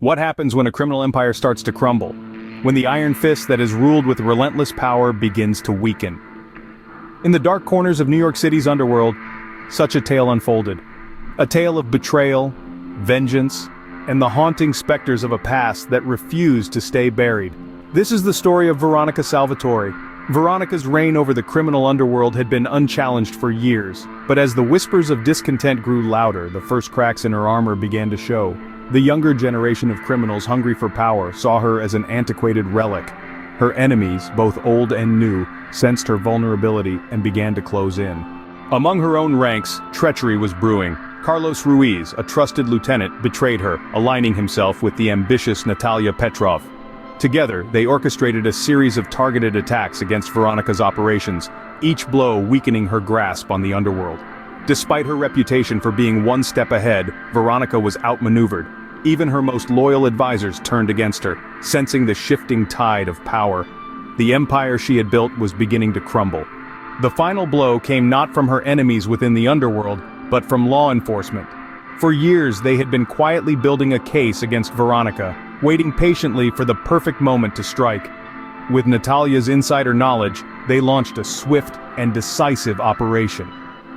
What happens when a criminal empire starts to crumble? When the iron fist that is ruled with relentless power begins to weaken. In the dark corners of New York City's underworld, such a tale unfolded. A tale of betrayal, vengeance, and the haunting specters of a past that refused to stay buried. This is the story of Veronica Salvatore. Veronica's reign over the criminal underworld had been unchallenged for years, but as the whispers of discontent grew louder, the first cracks in her armor began to show. The younger generation of criminals hungry for power saw her as an antiquated relic. Her enemies, both old and new, sensed her vulnerability and began to close in. Among her own ranks, treachery was brewing. Carlos Ruiz, a trusted lieutenant, betrayed her, aligning himself with the ambitious Natalia Petrov. Together, they orchestrated a series of targeted attacks against Veronica's operations, each blow weakening her grasp on the underworld. Despite her reputation for being one step ahead, Veronica was outmaneuvered. Even her most loyal advisors turned against her, sensing the shifting tide of power. The empire she had built was beginning to crumble. The final blow came not from her enemies within the underworld, but from law enforcement. For years they had been quietly building a case against Veronica, waiting patiently for the perfect moment to strike. With Natalia's insider knowledge, they launched a swift and decisive operation.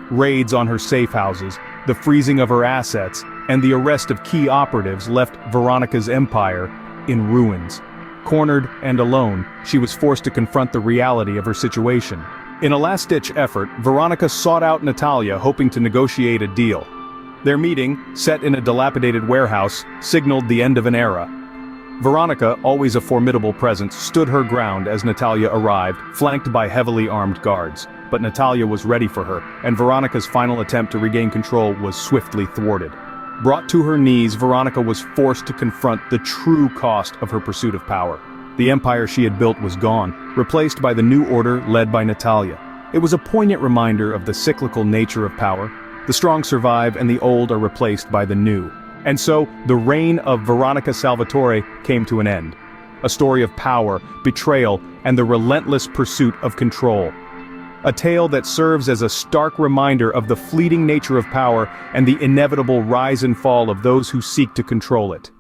Raids on her safe houses, the freezing of her assets, and the arrest of key operatives left Veronica's empire in ruins. Cornered and alone, she was forced to confront the reality of her situation. In a last-ditch effort, Veronica sought out Natalia, hoping to negotiate a deal. Their meeting, set in a dilapidated warehouse, signaled the end of an era. Veronica, always a formidable presence, stood her ground as Natalia arrived, flanked by heavily armed guards. But Natalia was ready for her, and Veronica's final attempt to regain control was swiftly thwarted. Brought to her knees, Veronica was forced to confront the true cost of her pursuit of power. The empire she had built was gone, replaced by the new order led by Natalia. It was a poignant reminder of the cyclical nature of power. The strong survive and the old are replaced by the new. And so, the reign of Veronica Salvatore came to an end. A story of power, betrayal, and the relentless pursuit of control. A tale that serves as a stark reminder of the fleeting nature of power and the inevitable rise and fall of those who seek to control it.